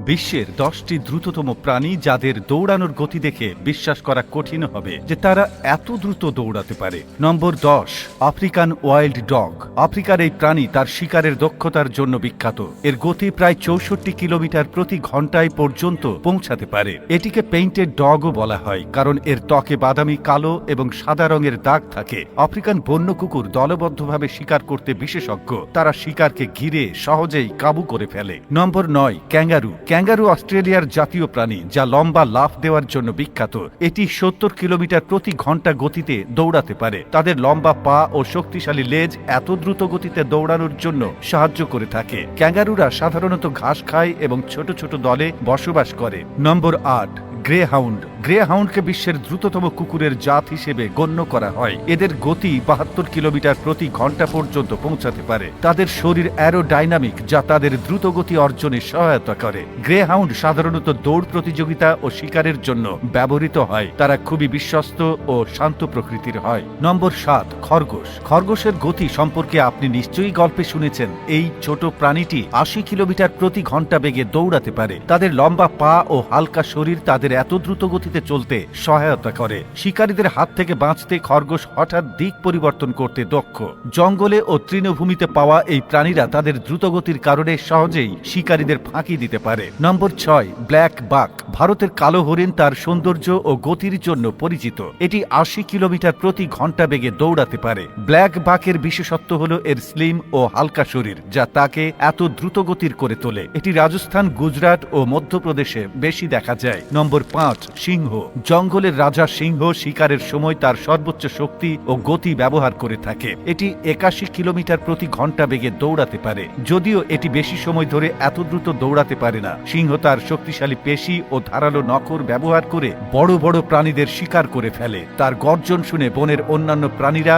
বিশ্বের 10টি দ্রুততম প্রাণী যাদের দৌড়ানোর গতি দেখে বিশ্বাস করা কঠিন হবে যে তারা এত দ্রুত দৌড়াতে পারে। নম্বর 10, আফ্রিকান ওয়াইল্ড ডগ। আফ্রিকার এই প্রাণী তার শিকারের দক্ষতার জন্য বিখ্যাত। এর গতি প্রায় 64 কিলোমিটার প্রতি ঘন্টায় পর্যন্ত পৌঁছাতে পারে। এটিকে পেইন্টেড ডগও বলা হয় কারণ এর ত্বকে বাদামি, কালো এবং সাদা রঙের দাগ থাকে। আফ্রিকান বন্য কুকুর দলবদ্ধভাবে শিকার করতে বিশেষজ্ঞ। তারা শিকারকে ঘিরে সহজেই কাবু করে ফেলে। নম্বর 9, ক্যাঙ্গারু। ক্যাঙ্গারু অস্ট্রেলিয়ার জাতীয় প্রাণী যা লম্বা লাফ দেওয়ার জন্য বিখ্যাত। এটি 70 কিলোমিটার প্রতি ঘন্টা গতিতে দৌড়াতে পারে। তাদের লম্বা পা ও শক্তিশালী লেজ এত দ্রুত গতিতে দৌড়ানোর জন্য সাহায্য করে থাকে। ক্যাঙ্গারুরা সাধারণত ঘাস খায় এবং ছোট ছোট দলে বসবাস করে। নম্বর 8, গ্রে হাউন্ড। গ্রে হাউন্ডকে বিশ্বের দ্রুততম কুকুরের জাত হিসেবে গণ্য করা হয়। এদের গতি 72 কিলোমিটার প্রতি ঘন্টা পর্যন্ত পৌঁছাতে পারে। তাদের শরীর অ্যারোডাইনামিক যা তাদের দ্রুত গতি অর্জনে সহায়তা করে। গ্রে হাউন্ড সাধারণত দৌড় প্রতিযোগিতা ও শিকারের জন্য ব্যবহৃত হয়। তারা খুবই বিশ্বস্ত ও শান্ত প্রকৃতির হয়। নম্বর 7, খরগোশ। খরগোশের গতি সম্পর্কে আপনি নিশ্চয়ই গল্পে শুনেছেন। এই ছোট প্রাণীটি 80 কিলোমিটার প্রতি ঘন্টা বেগে দৌড়াতে পারে। তাদের লম্বা পা ও হালকা শরীর তাদের এত দ্রুত গতিতে চলতে সহায়তা করে। শিকারীদের হাত থেকে বাঁচতে খরগোশ হঠাৎ দিক পরিবর্তন করতে দক্ষ। জঙ্গলে ও তৃণভূমিতে পাওয়া এই প্রাণীরা তাদের দ্রুতগতির কারণে সহজেই শিকারীদের ফাঁকি দিতে পারে। নম্বর 6, ব্ল্যাক বাক। ভারতের কালো হরিণ তার সৌন্দর্য ও গতির জন্য পরিচিত। এটি 80 কিলোমিটার প্রতি ঘন্টা বেগে দৌড়াতে পারে। ব্ল্যাক বাকের বিশেষত্ব হল এর স্লিম ও হালকা শরীর যা তাকে এত দ্রুত গতির করে তোলে। এটি রাজস্থান, গুজরাট ও মধ্যপ্রদেশে বেশি দেখা যায়। নম্বর 5, সিংহ। জঙ্গলের রাজা সিংহ শিকারের সময় তার সর্বোচ্চ শক্তি ও গতি ব্যবহার করে থাকে। এটি 81 কিলোমিটার প্রতি ঘন্টা বেগে দৌড়াতে পারে। যদিও এটি বেশি সময় ধরে এত দ্রুত দৌড়াতে পারে না। সিংহ তার শক্তিশালী পেশি ও ধারালো নখর ব্যবহার করে বড় বড় প্রাণীদের শিকার করে ফেলে। তার গর্জন শুনে বনের অন্যান্য প্রাণীরা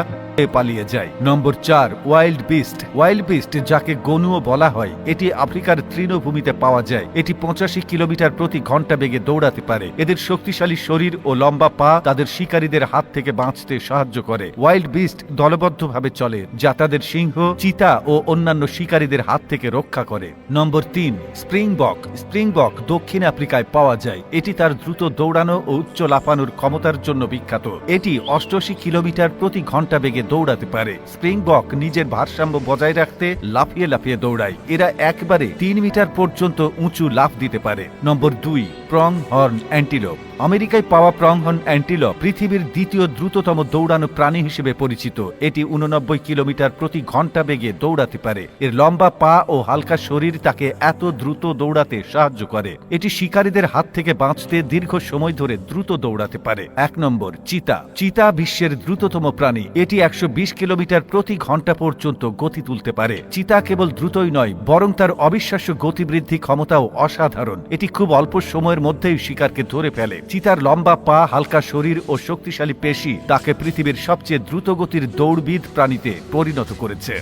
পালিয়ে যায়। নম্বর 4, ওয়াইল্ড বিস্ট। ওয়াইল্ড বিস্ট যাকে গনুও বলা হয়, এটি আফ্রিকার তৃণভূমিতে পাওয়া যায়। এটি 85 কিলোমিটার প্রতি ঘন্টা বেগে দৌড়াতে পারে। এদের শক্তিশালী শরীর ও লম্বা পা তাদের শিকারীদের হাত থেকে বাঁচতে সাহায্য করে। ওয়াইল্ড বিস্ট দলবদ্ধভাবে চলে যা তাদের সিংহ, চিতা ও অন্যান্য শিকারীদের হাত থেকে রক্ষা করে। নম্বর 3, স্প্রিংবক। স্প্রিংবক দক্ষিণ আফ্রিকায় পাওয়া যায়। এটি তার দ্রুত দৌড়ানো ও উচ্চ লাফানোর ক্ষমতার জন্য বিখ্যাত। এটি 88 কিলোমিটার প্রতি ঘন্টা বেগে দৌড়াতে পারে। স্প্রিংবক নিজের ভারসাম্য বজায় রাখতে লাফিয়ে লাফিয়ে দৌড়ায়। এরা একবারে 3 মিটার পর্যন্ত উঁচু লাফ দিতে পারে। নম্বর 2, প্রং হর্ন অ্যান্টিলোপ। আমেরিকায় পাওয়া প্রং হর্ন অ্যান্টিলোপ পৃথিবীর দ্বিতীয় দ্রুততম দৌড়ানো প্রাণী হিসেবে পরিচিত। এটি 89 কিলোমিটার প্রতি ঘন্টা বেগে দৌড়াতে পারে। এর লম্বা পা ও হালকা শরীর তাকে এত দ্রুত দৌড়াতে সাহায্য করে। এটি শিকারীদের হাত থেকে বাঁচতে দীর্ঘ সময় ধরে দ্রুত দৌড়াতে পারে। 1 নম্বর, চিতা। চিতা বিশ্বের দ্রুততম প্রাণী। এটি 120 কিলোমিটার প্রতি ঘন্টা পর্যন্ত গতি তুলতে পারে। চিতা কেবল দ্রুতই নয়, বরং তার অবিশ্বাস্য গতিবৃদ্ধি ক্ষমতাও অসাধারণ। এটি খুব অল্প সময়ের মধ্যেই শিকারকে ধরে ফেলে। চিতার লম্বা পা, হালকা শরীর ও শক্তিশালী পেশি তাকে পৃথিবীর সবচেয়ে দ্রুতগতির দৌড়বিদ প্রাণীতে পরিণত করেছে।